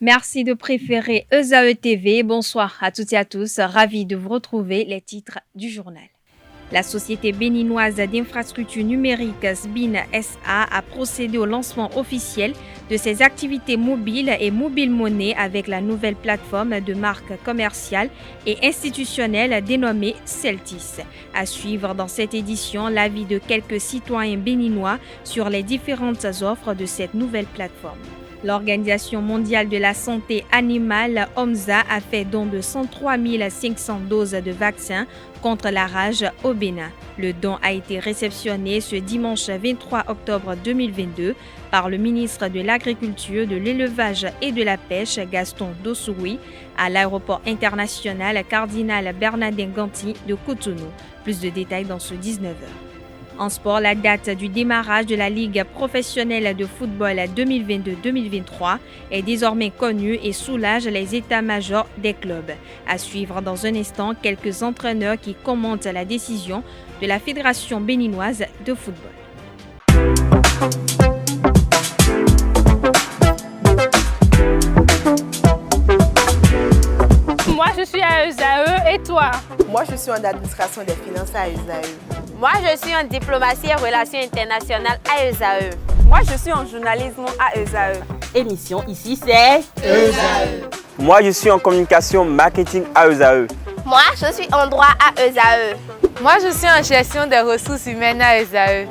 Merci de préférer ESAE TV. Bonsoir à toutes et à tous. Ravi de vous retrouver. Les titres du journal. La société béninoise d'infrastructures numériques SBIN SA a procédé au lancement officiel de ses activités mobiles et mobile monnaie avec la nouvelle plateforme de marque commerciale et institutionnelle dénommée Celtis. À suivre dans cette édition l'avis de quelques citoyens béninois sur les différentes offres de cette nouvelle plateforme. L'Organisation mondiale de la santé animale, OMSA, a fait don de 103 500 doses de vaccins contre la rage au Bénin. Le don a été réceptionné ce dimanche 23 octobre 2022 par le ministre de l'Agriculture, de l'Élevage et de la Pêche, Gaston Dossoui, à l'aéroport international Cardinal Bernardin Ganti de Cotonou. Plus de détails dans ce 19h. En sport, la date du démarrage de la Ligue professionnelle de football 2022-2023 est désormais connue et soulage les états-majors des clubs. À suivre dans un instant quelques entraîneurs qui commentent la décision de la Fédération béninoise de football. Moi, je suis à ESAE et toi? Moi, je suis en administration des finances à ESAE. Moi, je suis en diplomatie et relations internationales à ESAE. Moi, je suis en journalisme à ESAE. Émission ici, c'est ESAE. Moi, je suis en communication marketing à ESAE. Moi, je suis en droit à ESAE. Moi, je suis en gestion des ressources humaines à ESAE.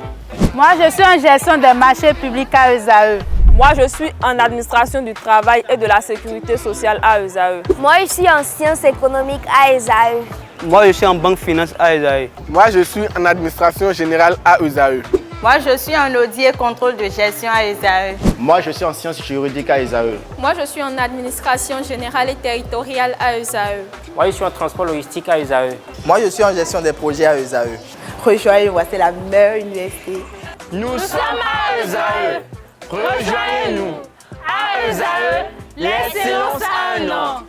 Moi, je suis en gestion des marchés publics à ESAE. Moi, je suis en administration du travail et de la sécurité sociale à ESAE. Moi, je suis en sciences économiques à ESAE. Moi, je suis en banque finance à ESAE. Moi, je suis en administration générale à ESAE. Moi, je suis en audit et contrôle de gestion à ESAE. Moi, je suis en sciences juridiques à ESAE. Moi, je suis en administration générale et territoriale à ESAE. Moi, je suis en transport logistique à ESAE. Moi, je suis en gestion des projets à ESAE. Rejoignez-moi, c'est la meilleure université. Nous sommes à ESAE. Rejoignez-nous. À ESAE, l'excellence a un nom.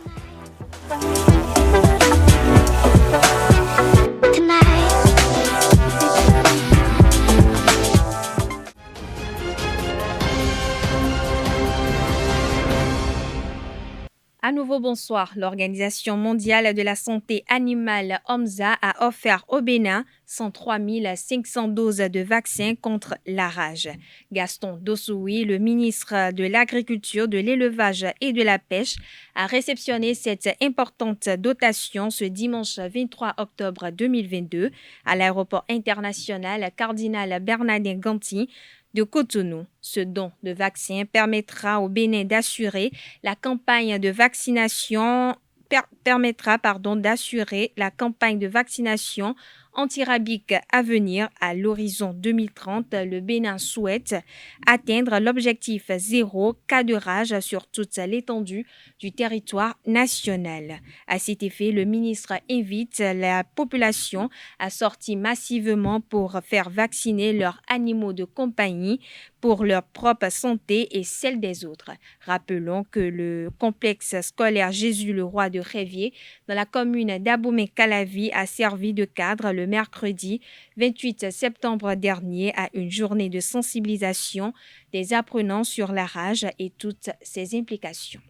À nouveau, bonsoir. L'Organisation mondiale de la santé animale, OMSA, a offert au Bénin 103 500 doses de vaccins contre la rage. Gaston Dossoui, le ministre de l'Agriculture, de l'Élevage et de la Pêche, a réceptionné cette importante dotation ce dimanche 23 octobre 2022 à l'aéroport international Cardinal Bernardin Ganti de Cotonou. Ce don de vaccins permettra au Bénin d'assurer la campagne de vaccination antirabique à venir. À l'horizon 2030, le Bénin souhaite atteindre l'objectif 0 cas de rage sur toute l'étendue du territoire national. À cet effet, le ministre invite la population à sortir massivement pour faire vacciner leurs animaux de compagnie pour leur propre santé et celle des autres. Rappelons que le complexe scolaire Jésus-le-Roi de Révier, dans la commune d'Abomey-Calavi, a servi de cadre le mercredi 28 septembre dernier à une journée de sensibilisation des apprenants sur la rage et toutes ses implications.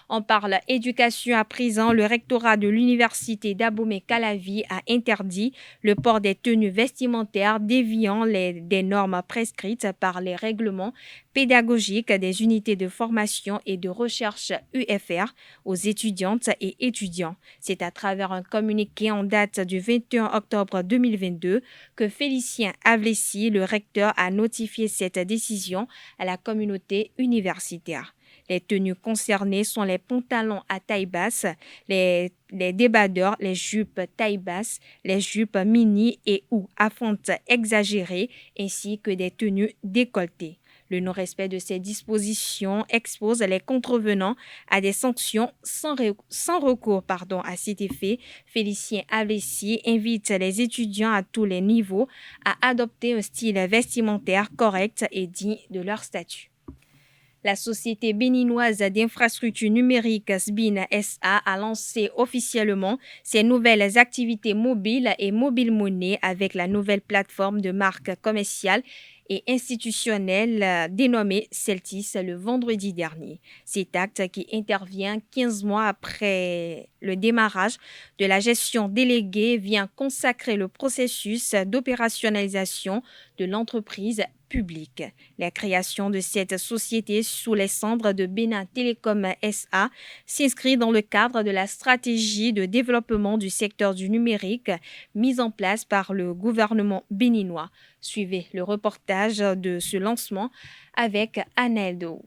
On parle éducation à présent. Le rectorat de l'université d'Abomey-Calavi a interdit le port des tenues vestimentaires déviant des normes prescrites par les règlements pédagogiques des unités de formation et de recherche UFR aux étudiantes et étudiants. C'est à travers un communiqué en date du 21 octobre 2022 que Félicien Avlessi, le recteur, a notifié cette décision à la communauté universitaire. Les tenues concernées sont les pantalons à taille basse, les débardeurs, les jupes taille basse, les jupes mini et ou à fente exagérée, ainsi que des tenues décolletées. Le non-respect de ces dispositions expose les contrevenants à des sanctions sans recours. À cet effet, Félicien Avlessi invite les étudiants à tous les niveaux à adopter un style vestimentaire correct et digne de leur statut. La société béninoise d'infrastructures numériques SBIN SA a lancé officiellement ses nouvelles activités mobiles et mobile monnaie avec la nouvelle plateforme de marque commerciale et institutionnel dénommé Celtis le vendredi dernier. Cet acte qui intervient 15 mois après le démarrage de la gestion déléguée vient consacrer le processus d'opérationnalisation de l'entreprise publique. La création de cette société sous les cendres de Bénin Télécom SA s'inscrit dans le cadre de la stratégie de développement du secteur du numérique mise en place par le gouvernement béninois. Suivez le reportage de ce lancement avec Anaël Dou.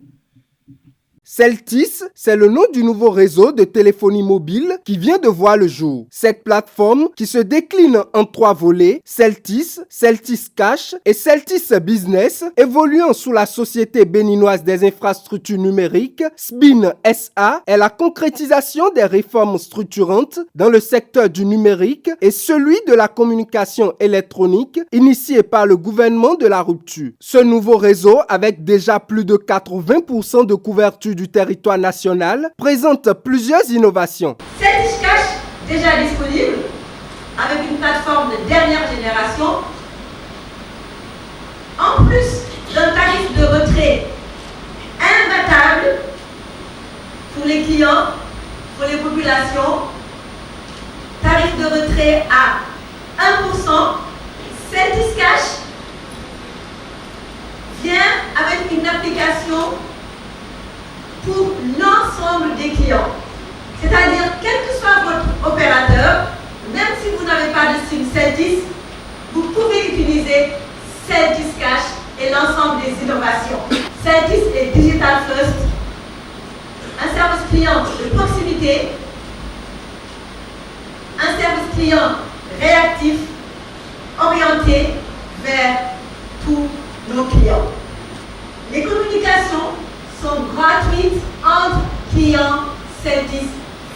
Celtis, c'est le nom du nouveau réseau de téléphonie mobile qui vient de voir le jour. Cette plateforme, qui se décline en 3 volets, Celtis, Celtis Cash et Celtis Business, évoluant sous la Société béninoise des infrastructures numériques, SBIN SA, est la concrétisation des réformes structurantes dans le secteur du numérique et celui de la communication électronique initié par le gouvernement de la rupture. Ce nouveau réseau, avec déjà plus de 80% de couverture du territoire national, présente plusieurs innovations. Celtis Cash, déjà disponible, avec une plateforme de dernière génération, en plus d'un tarif de retrait imbattable pour les clients, pour les populations, tarif de retrait à 1%, Celtis Cash vient avec une application pour l'ensemble des clients. C'est-à-dire, quel que soit votre opérateur, même si vous n'avez pas de SIM Celtis, vous pouvez utiliser Celtis Cash et l'ensemble des innovations. Celtis est Digital First, un service client de proximité, un service client réactif, orienté vers tous nos clients. Les communications sont gratuites entre clients Celtis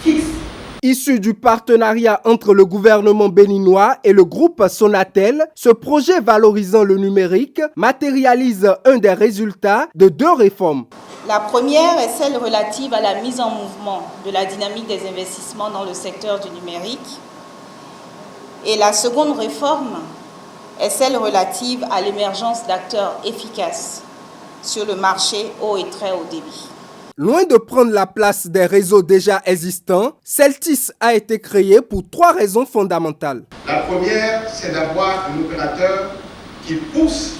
fixes. Issu du partenariat entre le gouvernement béninois et le groupe Sonatel, ce projet valorisant le numérique matérialise un des résultats de 2 réformes. La première est celle relative à la mise en mouvement de la dynamique des investissements dans le secteur du numérique. Et la seconde réforme est celle relative à l'émergence d'acteurs efficaces sur le marché haut et très haut débit. Loin de prendre la place des réseaux déjà existants, Celtis a été créé pour 3 raisons fondamentales. La première, c'est d'avoir un opérateur qui pousse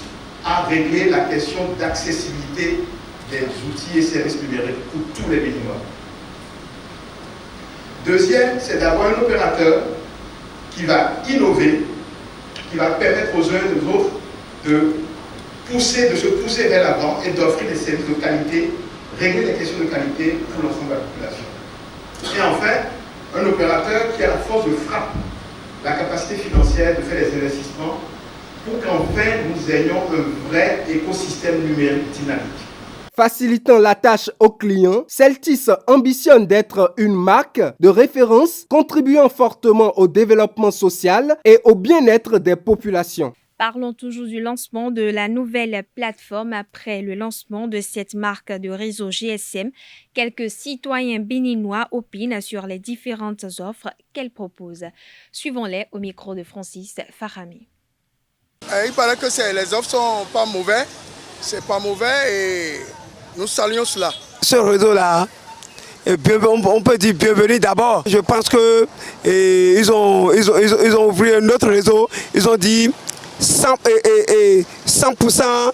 à régler la question d'accessibilité des outils et services numériques pour tous les Béninois. Deuxième, c'est d'avoir un opérateur qui va innover, qui va permettre aux uns et aux autres de se pousser vers l'avant et d'offrir des services de qualité, régler les questions de qualité pour l'ensemble de la population. Et enfin, un opérateur qui a la force de frappe, la capacité financière de faire des investissements pour qu'enfin nous ayons un vrai écosystème numérique dynamique. Facilitant la tâche aux clients, Celtis ambitionne d'être une marque de référence contribuant fortement au développement social et au bien-être des populations. Parlons toujours du lancement de la nouvelle plateforme après le lancement de cette marque de réseau GSM. Quelques citoyens béninois opinent sur les différentes offres qu'elle propose. Suivons-les au micro de Francis Farami. Il paraît que les offres sont pas mauvaises. C'est pas mauvais et nous saluons cela. Ce réseau-là, on peut dire bienvenue d'abord. Je pense que ils ont ouvert un autre réseau. Ils ont dit 100%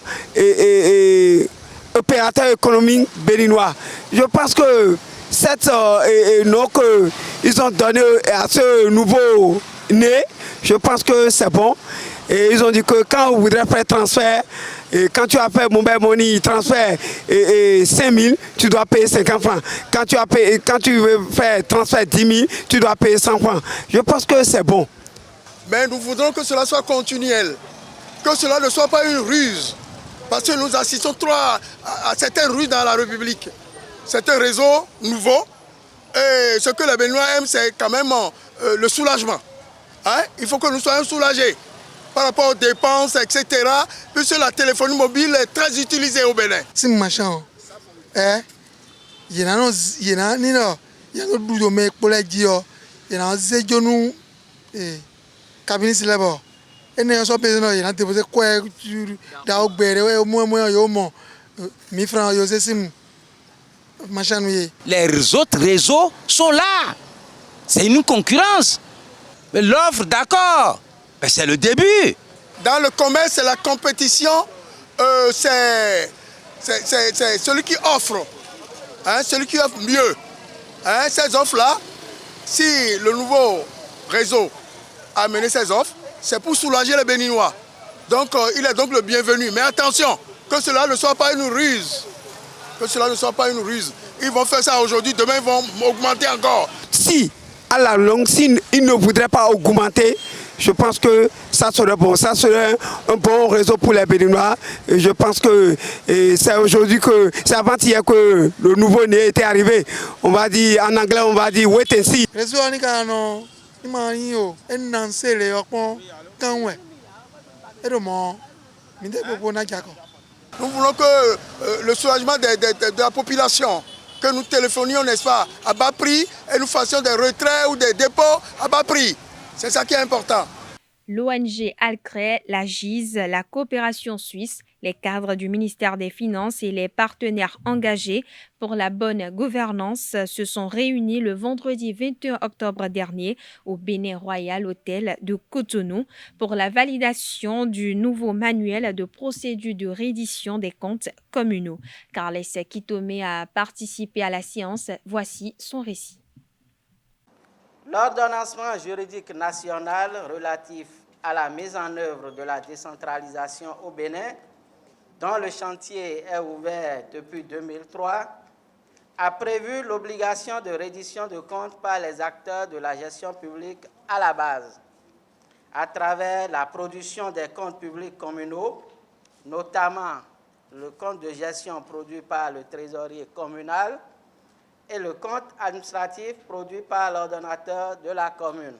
opérateur économique béninois. Je pense que cette nom qu'ils ont donné à ce nouveau né, je pense que c'est bon. Et ils ont dit que quand on voudrait faire transfert, et quand tu as fait Mobile Money transfert 5 000, tu dois payer 50 francs. Quand tu veux faire transfert 10 000, tu dois payer 100 francs. Je pense que c'est bon. Mais nous voudrons que cela soit continuel, que cela ne soit pas une ruse, parce que nous assistons trop à certaines ruses dans la République. C'est un réseau nouveau et ce que les Béninois aiment, c'est quand même le soulagement. Hein? Il faut que nous soyons soulagés par rapport aux dépenses, etc., puisque la téléphonie mobile est très utilisée au Bénin. C'est machin. Il y a un cabinet là-bas. Et nous sommes pénalisés, il a déposé quoi dans le béret, au moins, au moins, 1000 francs, les autres réseaux sont là. C'est une concurrence. Mais l'offre, d'accord, mais c'est le début. Dans le commerce, c'est la compétition, c'est celui qui offre, hein, celui qui offre mieux. Hein, ces offres-là, si le nouveau réseau a amené ces offres, c'est pour soulager les Béninois. Donc il est donc le bienvenu. Mais attention, que cela ne soit pas une ruse. Que cela ne soit pas une ruse. Ils vont faire ça aujourd'hui, demain ils vont augmenter encore. Si, à la longue, s'ils ne voudraient pas augmenter, je pense que ça serait bon. Ça serait un bon réseau pour les Béninois. Et je pense que c'est aujourd'hui que, c'est avant-hier que le nouveau-né était arrivé. On va dire, en anglais, on va dire wait and see. Nous voulons que le soulagement de la population, que nous téléphonions, n'est-ce pas, à bas prix et nous fassions des retraits ou des dépôts à bas prix. C'est ça qui est important. L'ONG Alcré, la GIZ, la coopération suisse, les cadres du ministère des Finances et les partenaires engagés pour la bonne gouvernance se sont réunis le vendredi 21 octobre dernier au Bénin Royal Hotel de Cotonou pour la validation du nouveau manuel de procédure de reddition des comptes communaux. Carles Kitome a participé à la séance. Voici son récit. L'ordonnancement juridique national relatif à la mise en œuvre de la décentralisation au Bénin, dont le chantier est ouvert depuis 2003, a prévu l'obligation de reddition de comptes par les acteurs de la gestion publique à la base, à travers la production des comptes publics communaux, notamment le compte de gestion produit par le trésorier communal, et le compte administratif produit par l'ordonnateur de la commune.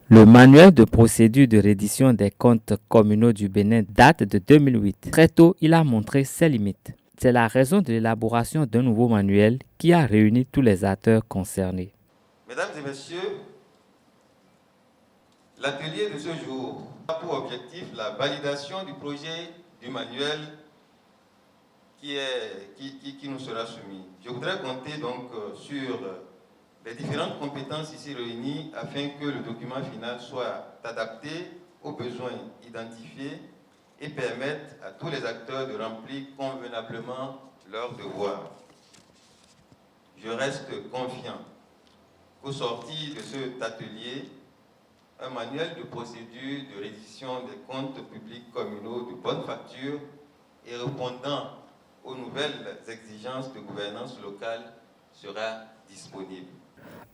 Le manuel de procédure de reddition des comptes communaux du Bénin date de 2008. Très tôt, il a montré ses limites. C'est la raison de l'élaboration d'un nouveau manuel qui a réuni tous les acteurs concernés. Mesdames et messieurs, l'atelier de ce jour a pour objectif la validation du projet du manuel qui nous sera soumis. Je voudrais compter donc sur les différentes compétences ici réunies afin que le document final soit adapté aux besoins identifiés et permette à tous les acteurs de remplir convenablement leurs devoirs. Je reste confiant qu'au sortir de cet atelier, un manuel de procédure de reddition des comptes publics communaux de bonne facture et répondant aux nouvelles exigences de gouvernance locale sera disponible.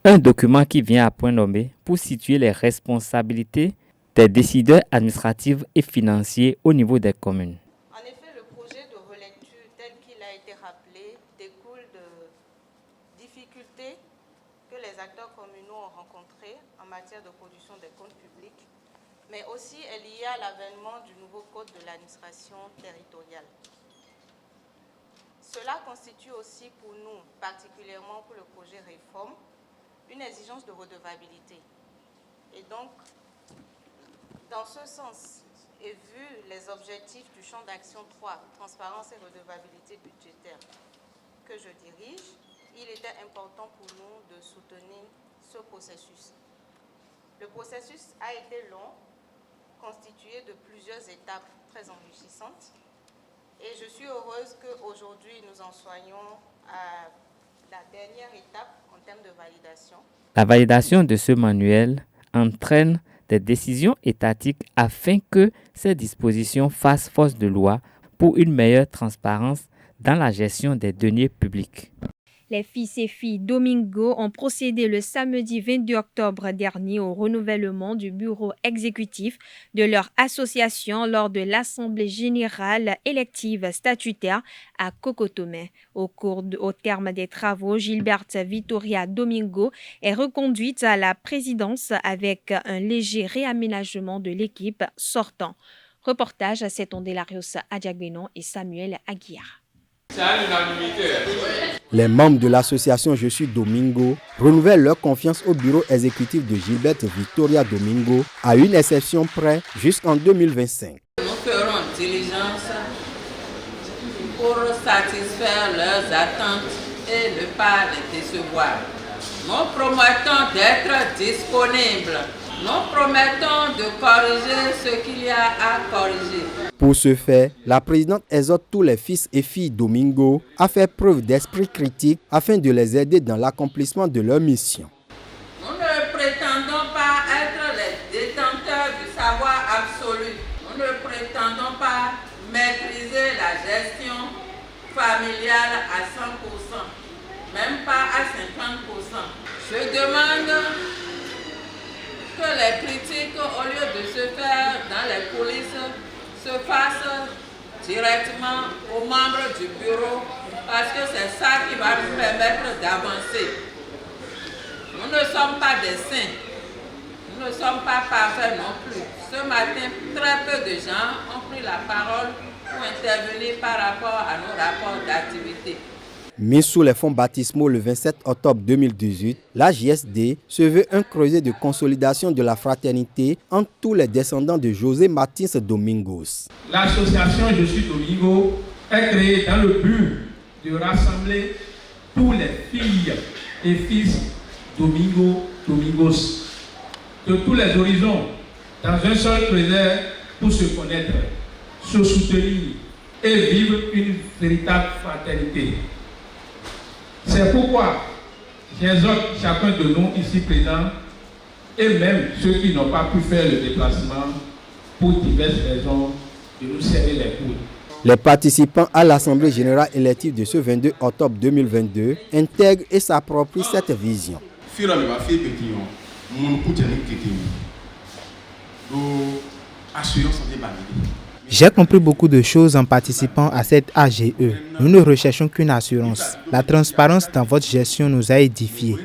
Un document qui vient à point nommé pour situer les responsabilités des décideurs administratifs et financiers au niveau des communes. En effet, le projet de relecture tel qu'il a été rappelé découle de difficultés que les acteurs communaux ont rencontrées en matière de production des comptes publics, mais aussi est lié à l'avènement du nouveau code de l'administration territoriale. Cela constitue aussi pour nous, particulièrement pour le projet Réforme, une exigence de redevabilité. Et donc, dans ce sens, et vu les objectifs du champ d'action 3, transparence et redevabilité budgétaire, que je dirige, il était important pour nous de soutenir ce processus. Le processus a été long, constitué de plusieurs étapes très enrichissantes. Et je suis heureuse qu'aujourd'hui, nous en soyons à la dernière étape en termes de validation. La validation de ce manuel entraîne des décisions étatiques afin que ces dispositions fassent force de loi pour une meilleure transparence dans la gestion des deniers publics. Les fils et filles Domingo ont procédé le samedi 22 octobre dernier au renouvellement du bureau exécutif de leur association lors de l'Assemblée générale élective statutaire à Cocotomé. Au terme des travaux, Gilberte Vittoria Domingo est reconduite à la présidence avec un léger réaménagement de l'équipe sortant. Reportage à Setondé Larios Adjagbenon et Samuel Aguiar. C'est à l'unanimité. Les membres de l'association Je suis Domingo renouvellent leur confiance au bureau exécutif de Gilberte Victoria Domingo à une exception près jusqu'en 2025. Nous ferons diligence pour satisfaire leurs attentes et ne pas les décevoir. Nous promettons d'être disponibles. Nous promettons de corriger ce qu'il y a à corriger. Pour ce faire, la présidente exhorte tous les fils et filles Domingo à faire preuve d'esprit critique afin de les aider dans l'accomplissement de leur mission. Nous ne prétendons pas être les détenteurs du savoir absolu. Nous ne prétendons pas maîtriser la gestion familiale à 100%, même pas à 50%. Je demande que les critiques, au lieu de se faire dans les coulisses, se fassent directement aux membres du bureau, parce que c'est ça qui va nous permettre d'avancer. Nous ne sommes pas des saints, nous ne sommes pas parfaits non plus. Ce matin, très peu de gens ont pris la parole pour intervenir par rapport à nos rapports d'activité. Mis sous les fonds baptismaux le 27 octobre 2018, la JSD se veut un creuset de consolidation de la fraternité entre tous les descendants de José Martins Domingos. L'association Je suis Domingo est créée dans le but de rassembler tous les filles et fils Domingos de tous les horizons dans un seul creuset pour se connaître, se soutenir et vivre une véritable fraternité. C'est pourquoi j'exhorte chacun de nous ici présents et même ceux qui n'ont pas pu faire le déplacement pour diverses raisons de nous serrer les coudes. Les participants à l'Assemblée générale élective de ce 22 octobre 2022 intègrent et s'approprient cette vision. J'ai compris beaucoup de choses en participant à cette AGE. Nous ne recherchons qu'une assurance. La transparence dans votre gestion nous a édifiés.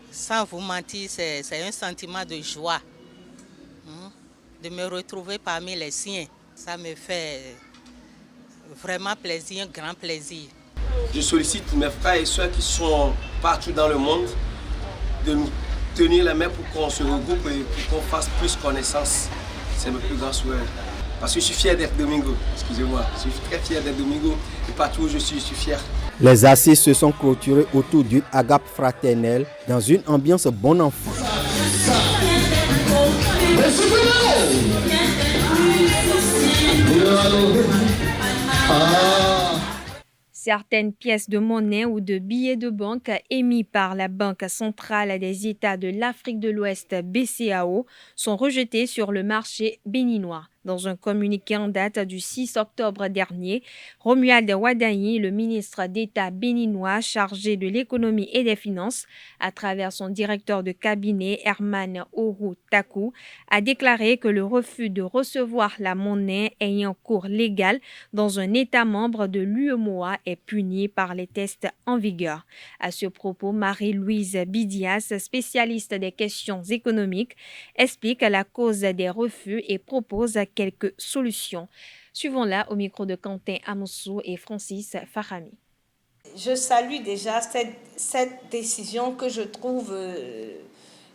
Sans vous mentir, c'est un sentiment de joie de me retrouver parmi les siens. Ça me fait vraiment plaisir, un grand plaisir. Je sollicite mes frères et soeurs qui sont partout dans le monde de nous tenir les mains pour qu'on se regroupe et pour qu'on fasse plus connaissance. C'est le plus grand souhait. Parce que je suis fier d'être Domingo, excusez-moi. Je suis très fier d'être Domingo et partout où je suis fier. Les assises se sont clôturées autour d'une agape fraternelle dans une ambiance bon enfant. Certaines pièces de monnaie ou de billets de banque émis par la Banque centrale des États de l'Afrique de l'Ouest BCAO sont rejetées sur le marché béninois. Dans un communiqué en date du 6 octobre dernier, Romuald Wadayi, le ministre d'État béninois chargé de l'économie et des finances, à travers son directeur de cabinet Herman Oru Taku, a déclaré que le refus de recevoir la monnaie ayant cours légal dans un État membre de l'UEMOA est puni par les tests en vigueur. À ce propos, Marie-Louise Bidias, spécialiste des questions économiques, explique la cause des refus et propose quelques solutions. Suivons-la au micro de Quentin Amoussou et Francis Farami. Je salue déjà cette décision que je trouve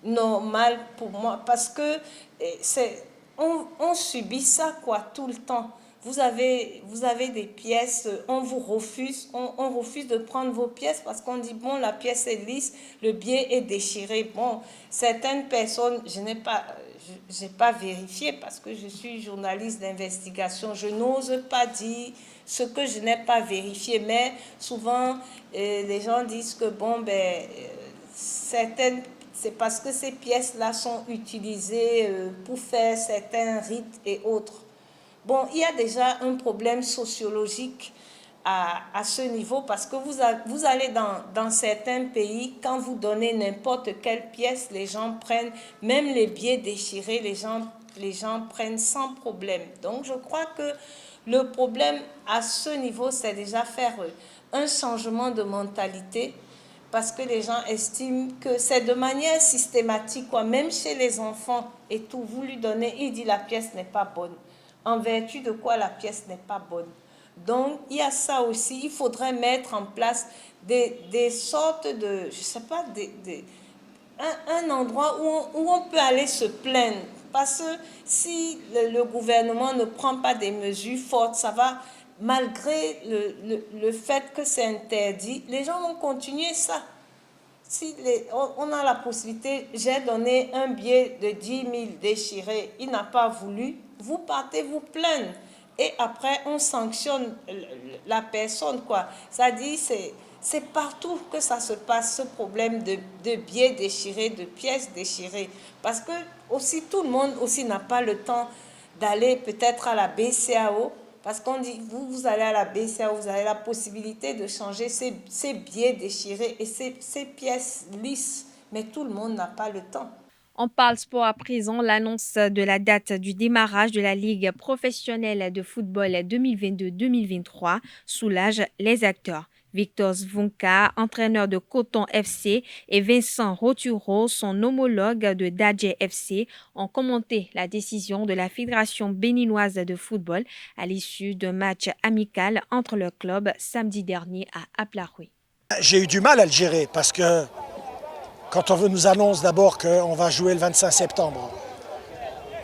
normale pour moi parce que on subit ça tout le temps. Vous avez des pièces, on vous refuse, on refuse de prendre vos pièces parce qu'on dit bon, la pièce est lisse, le billet est déchiré. Bon, certaines personnes, je n'ai pas vérifié parce que je suis journaliste d'investigation. Je n'ose pas dire ce que je n'ai pas vérifié, mais souvent les gens disent que bon, c'est parce que ces pièces-là sont utilisées pour faire certains rites et autres. Bon, il y a déjà un problème sociologique à ce niveau parce que vous allez dans certains pays, quand vous donnez n'importe quelle pièce, les gens prennent, même les billets déchirés, les gens prennent sans problème. Donc, je crois que le problème à ce niveau, c'est déjà faire un changement de mentalité parce que les gens estiment que c'est de manière systématique, quoi. Même chez les enfants et tout, vous lui donnez, il dit la pièce n'est pas bonne. En vertu de quoi la pièce n'est pas bonne. Donc, il y a ça aussi. Il faudrait mettre en place des sortes de, je sais pas, un endroit où on peut aller se plaindre. Parce que si le gouvernement ne prend pas des mesures fortes, ça va, malgré le fait que c'est interdit, les gens vont continuer ça. Si on a la possibilité, j'ai donné un billet de 10 000 déchiré, il n'a pas voulu, vous partez vous plaindre. Et après, on sanctionne la personne, quoi. Ça dit, c'est partout que ça se passe, ce problème de billets déchirés, de pièces déchirées. Parce que aussi, tout le monde aussi n'a pas le temps d'aller peut-être à la BCAO. Parce qu'on dit, vous allez à la BCAO, vous avez la possibilité de changer ces billets déchirés et ces pièces lisses. Mais tout le monde n'a pas le temps. On parle sport à présent. L'annonce de la date du démarrage de la Ligue professionnelle de football 2022-2023 soulage les acteurs. Victor Zvonka, entraîneur de Coton FC, et Vincent Roturo, son homologue de Dadje FC, ont commenté la décision de la Fédération béninoise de football à l'issue d'un match amical entre le club samedi dernier à Aplaroui. J'ai eu du mal à le gérer parce que quand on nous annonce d'abord qu'on va jouer le 25 septembre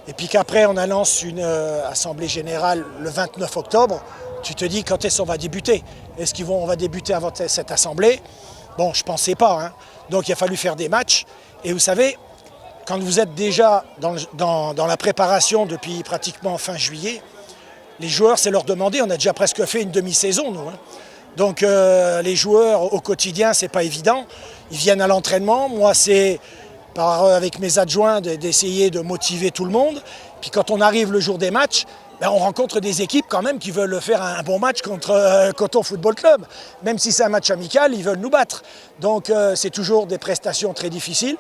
et puis qu'après on annonce une assemblée générale le 29 octobre, tu te dis quand est-ce qu'on va débuter? Est-ce qu'on va débuter avant cette assemblée? Bon, je ne pensais pas. Hein. Donc il a fallu faire des matchs. Et vous savez, quand vous êtes déjà dans la préparation depuis pratiquement fin juillet, les joueurs, c'est leur demander. On a déjà presque fait une demi-saison, nous. Hein. Donc les joueurs au quotidien, c'est pas évident. Ils viennent à l'entraînement. Moi, c'est avec mes adjoints d'essayer de motiver tout le monde. Puis quand on arrive le jour des matchs, ben, on rencontre des équipes quand même qui veulent faire un bon match contre Coton Football Club. Même si c'est un match amical, ils veulent nous battre. Donc c'est toujours des prestations très difficiles.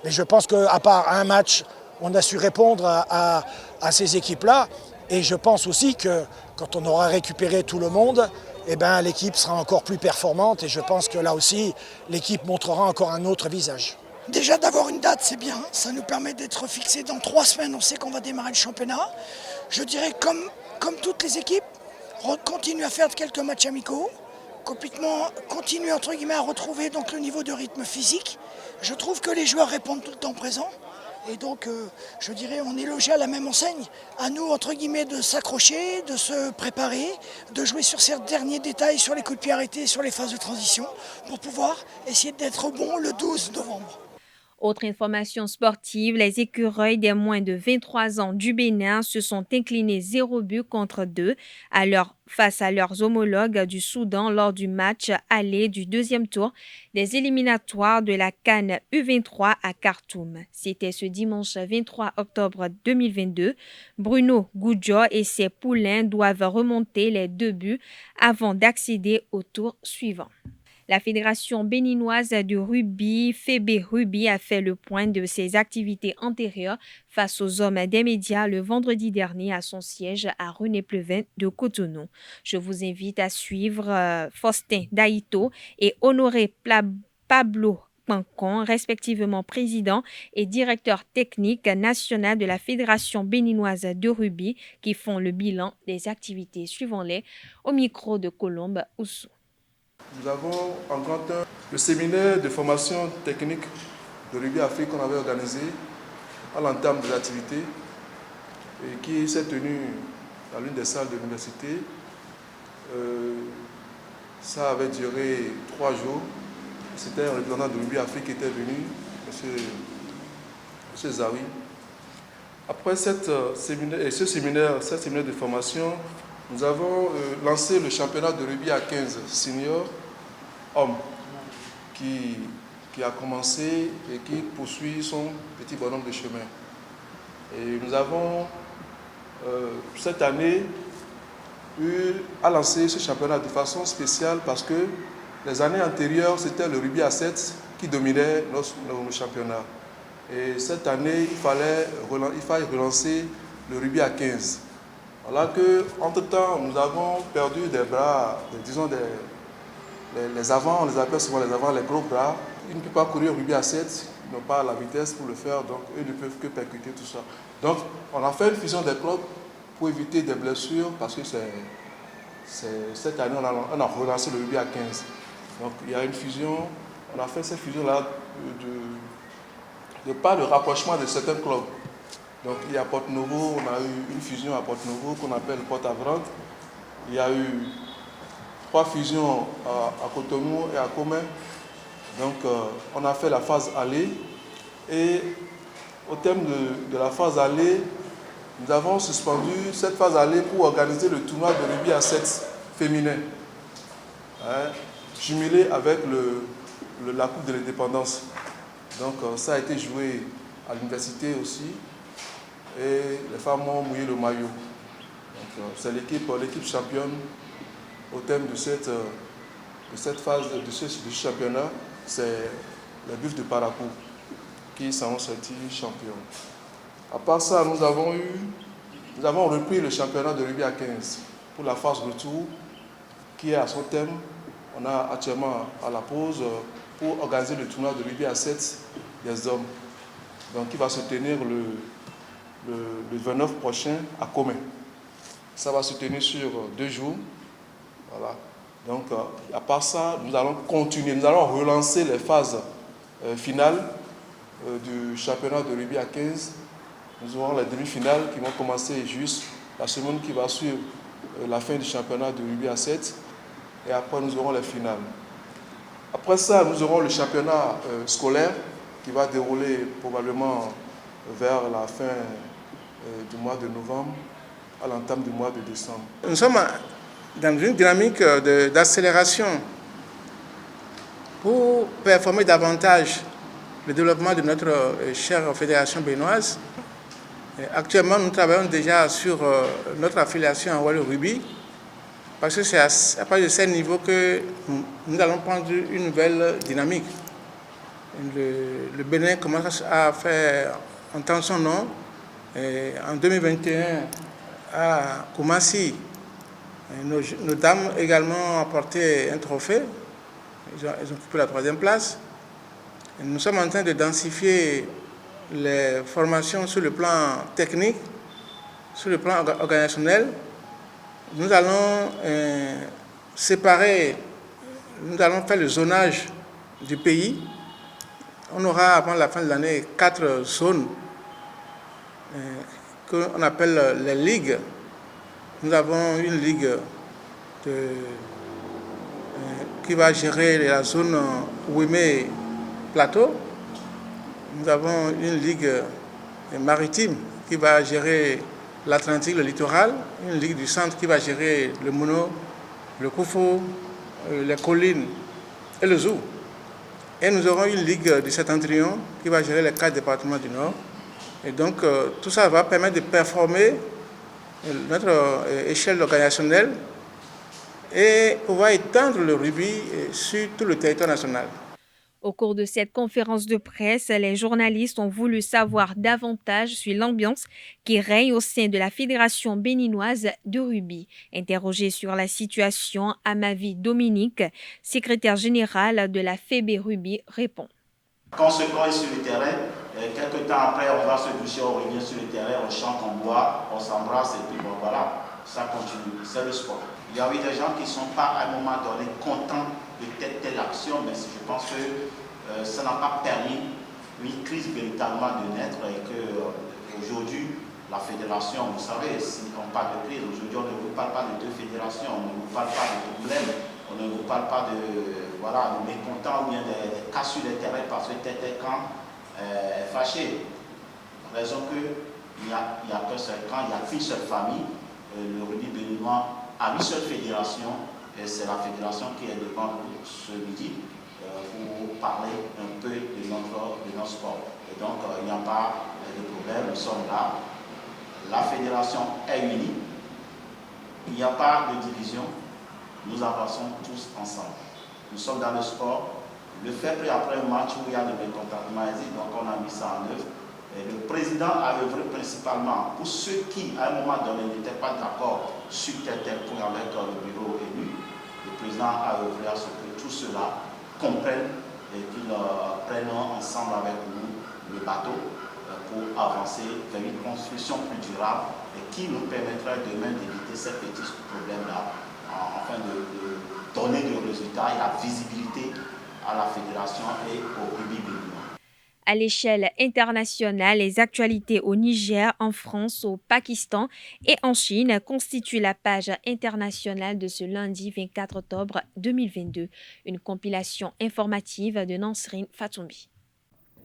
Mais je pense qu'à part un match, on a su répondre à ces équipes-là. Et je pense aussi que quand on aura récupéré tout le monde, eh ben, l'équipe sera encore plus performante. Et je pense que là aussi, l'équipe montrera encore un autre visage. Déjà d'avoir une date, c'est bien. Ça nous permet d'être fixés dans 3 semaines. On sait qu'on va démarrer le championnat. Je dirais comme toutes les équipes, continuer à faire quelques matchs amicaux, continuer entre guillemets à retrouver donc le niveau de rythme physique. Je trouve que les joueurs répondent tout le temps présents. Et donc, je dirais, on est logé à la même enseigne. À nous, entre guillemets, de s'accrocher, de se préparer, de jouer sur ces derniers détails, sur les coups de pied arrêtés, sur les phases de transition, pour pouvoir essayer d'être bon le 12 novembre. Autre information sportive, les écureuils des moins de 23 ans du Bénin se sont inclinés 0-2 face à leurs homologues du Soudan lors du match aller du deuxième tour des éliminatoires de la CAN U23 à Khartoum. C'était ce dimanche 23 octobre 2022. Bruno Goudjo et ses poulains doivent remonter les 2 buts avant d'accéder au tour suivant. La Fédération béninoise du rugby, FEB Rugby, a fait le point de ses activités antérieures face aux hommes des médias le vendredi dernier à son siège à René-Pleven de Cotonou. Je vous invite à suivre Faustin Daito et Honoré Pablo Pancon, respectivement président et directeur technique national de la Fédération béninoise de rugby, qui font le bilan des activités. Suivons-les au micro de Colombe Oussou. Nous avons en compte le séminaire de formation technique de rugby Afrique qu'on avait organisé à l'entame de l'activité et qui s'est tenu dans l'une des salles de l'université. Ça avait duré 3 jours. C'était un représentant de rugby Afrique qui était venu, M. Zawi. Après ce séminaire de formation, nous avons lancé le championnat de rugby à 15 seniors hommes qui a commencé et qui poursuit son petit bonhomme de chemin. Et nous avons cette année eu à lancer ce championnat de façon spéciale parce que les années antérieures, c'était le rugby à 7 qui dominait nos championnats. Et cette année, il fallait relancer le rugby à 15. Voilà qu'entre-temps, nous avons perdu des bras, disons les avants, on les appelle souvent les avants, les gros bras. Ils ne peuvent pas courir rugby à 7, ils n'ont pas la vitesse pour le faire, donc eux ne peuvent que percuter tout ça. Donc on a fait une fusion des clubs pour éviter des blessures, parce que cette année on a relancé le rugby à 15. Donc il y a une fusion, on a fait cette fusion-là de par le rapprochement de certains clubs. Donc il y a Porto-Novo, on a eu une fusion à Porto-Novo qu'on appelle Port-Avrande. Il y a eu 3 fusions à Cotonou et à Comé. Donc on a fait la phase aller. Et au terme de la phase aller, nous avons suspendu cette phase aller pour organiser le tournoi de rugby à 7 féminin, jumelé avec la Coupe de l'Indépendance. Donc ça a été joué à l'université aussi. Et les femmes ont mouillé le maillot. C'est l'équipe championne au thème de cette phase de ce championnat, c'est les Buffs de Parakou qui sont sortis champions. À part ça, nous avons repris le championnat de rugby à 15 pour la phase retour qui est à son thème. On a actuellement à la pause pour organiser le tournoi de rugby à 7 des hommes, donc qui va se tenir le 29 prochain à Comé. Ça va se tenir sur 2 jours. Voilà. Donc, à part ça, nous allons continuer, nous allons relancer les phases finales du championnat de rugby à 15. Nous aurons les demi-finales qui vont commencer juste la semaine qui va suivre la fin du championnat de rugby à 7. Et après, nous aurons les finales. Après ça, nous aurons le championnat scolaire qui va dérouler probablement vers la fin du mois de novembre, à l'entame du mois de décembre. Nous sommes dans une dynamique d'accélération pour performer davantage le développement de notre chère fédération béninoise. Actuellement, nous travaillons déjà sur notre affiliation en Wallis Rugby, parce que c'est à partir de ce niveau que nous allons prendre une nouvelle dynamique. Le Bénin commence à faire entendre son nom. Et en 2021, à Koumassi, nos dames également ont apporté un trophée. Ils ont occupé la 3e place. Et nous sommes en train de densifier les formations sur le plan technique, sur le plan organisationnel. Nous allons séparer, nous allons faire le zonage du pays. On aura avant la fin de l'année 4 zones qu'on appelle les ligues. Nous avons une ligue qui va gérer la zone Ouémé Plateau. Nous avons une ligue maritime qui va gérer l'Atlantique, le littoral. Une ligue du centre qui va gérer le Mono, le Koufou, les collines et le Zou. Et nous aurons une ligue du Septentrion qui va gérer les 4 départements du Nord. Et donc, tout ça va permettre de performer notre échelle organisationnelle et pouvoir étendre le rugby sur tout le territoire national. Au cours de cette conférence de presse, les journalistes ont voulu savoir davantage sur l'ambiance qui règne au sein de la Fédération béninoise de rugby. Interrogé sur la situation, Amavi Dominique, secrétaire général de la FEB Rugby, répond. Quand on se colle sur le terrain, quelques temps après, on va se doucher, on revient sur le terrain, on chante, on boit, on s'embrasse et puis bon, voilà, ça continue. C'est le sport. Il y a eu des gens qui ne sont pas à un moment donné contents de telle action, mais je pense que ça n'a pas permis une crise véritablement de naître et qu'aujourd'hui, la fédération, vous savez, si on parle de crise, aujourd'hui on ne vous parle pas de 2 fédérations, on ne vous parle pas de problèmes, on ne vous parle pas de mécontents ou bien des cas sur le terrain parce que tel camp est fâché. Raison qu'il n'y a qu'un seul camp, il n'y a qu'une seule famille, le rugby béninois a une seule fédération, et c'est la fédération qui est devant nous ce midi pour parler un peu de notre sport. Et donc, il n'y a pas de problème, nous sommes là. La fédération est unie, il n'y a pas de division, nous avançons tous ensemble. Nous sommes dans le sport. Le fait qu'après un match où il y a de mécontentement, donc on a mis ça en œuvre. Et le président a œuvré principalement pour ceux qui, à un moment donné, n'étaient pas d'accord sur tel point avec le bureau élu. Le président a œuvré à ce que tout tous ceux-là comprennent et qu'ils prennent ensemble avec nous le bateau pour avancer vers une construction plus durable et qui nous permettra demain d'éviter ces petits problèmes-là, afin de donner des résultats et la visibilité à la fédération et au rugby béninois. À l'échelle internationale, les actualités au Niger, en France, au Pakistan et en Chine constituent la page internationale de ce lundi 24 octobre 2022. Une compilation informative de Nansrine Fatoumbi.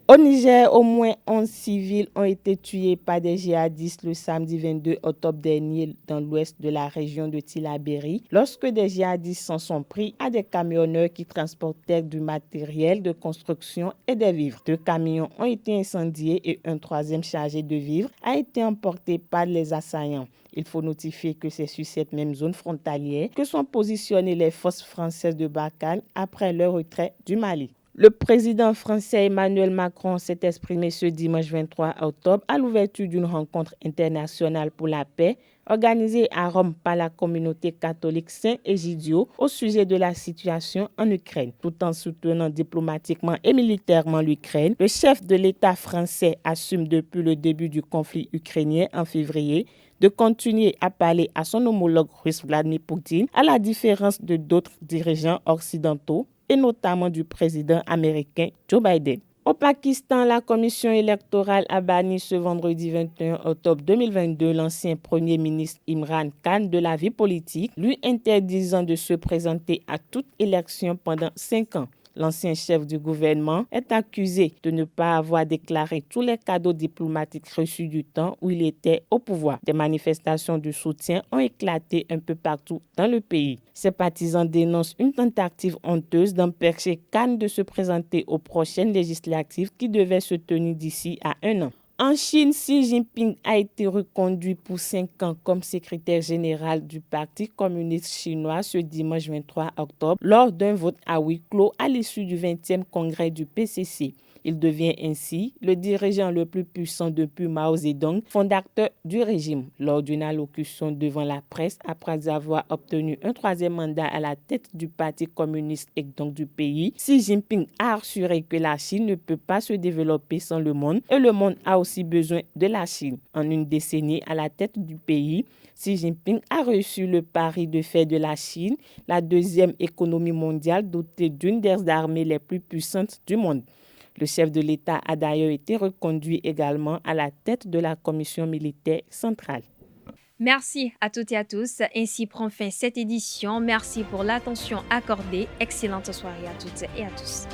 Au Niger, au moins 11 civils ont été tués par des djihadistes le samedi 22 octobre dernier dans l'ouest de la région de Tillabéri, lorsque des djihadistes s'en sont pris à des camionneurs qui transportaient du matériel de construction et des vivres. 2 camions ont été incendiés et un 3e chargé de vivres a été emporté par les assaillants. Il faut notifier que c'est sur cette même zone frontalière que sont positionnées les forces françaises de Barkhane après leur retrait du Mali. Le président français Emmanuel Macron s'est exprimé ce dimanche 23 octobre à l'ouverture d'une rencontre internationale pour la paix organisée à Rome par la communauté catholique Saint-Egidio au sujet de la situation en Ukraine. Tout en soutenant diplomatiquement et militairement l'Ukraine, le chef de l'État français assume depuis le début du conflit ukrainien en février de continuer à parler à son homologue russe Vladimir Poutine, à la différence de d'autres dirigeants occidentaux, et notamment du président américain Joe Biden. Au Pakistan, la commission électorale a banni ce vendredi 21 octobre 2022 l'ancien premier ministre Imran Khan de la vie politique, lui interdisant de se présenter à toute élection pendant 5 ans. L'ancien chef du gouvernement est accusé de ne pas avoir déclaré tous les cadeaux diplomatiques reçus du temps où il était au pouvoir. Des manifestations de soutien ont éclaté un peu partout dans le pays. Ses partisans dénoncent une tentative honteuse d'empêcher Khan de se présenter aux prochaines législatives qui devaient se tenir d'ici à 1 an. En Chine, Xi Jinping a été reconduit pour 5 ans comme secrétaire général du Parti communiste chinois ce dimanche 23 octobre lors d'un vote à huis clos à l'issue du 20e congrès du PCC. Il devient ainsi le dirigeant le plus puissant depuis Mao Zedong, fondateur du régime. Lors d'une allocution devant la presse, après avoir obtenu un 3e mandat à la tête du Parti communiste et donc du pays, Xi Jinping a assuré que la Chine ne peut pas se développer sans le monde et le monde a aussi besoin de la Chine. En une décennie à la tête du pays, Xi Jinping a reçu le pari de faire de la Chine la 2e économie mondiale dotée d'une des armées les plus puissantes du monde. Le chef de l'État a d'ailleurs été reconduit également à la tête de la commission militaire centrale. Merci à toutes et à tous. Ainsi prend fin cette édition. Merci pour l'attention accordée. Excellente soirée à toutes et à tous.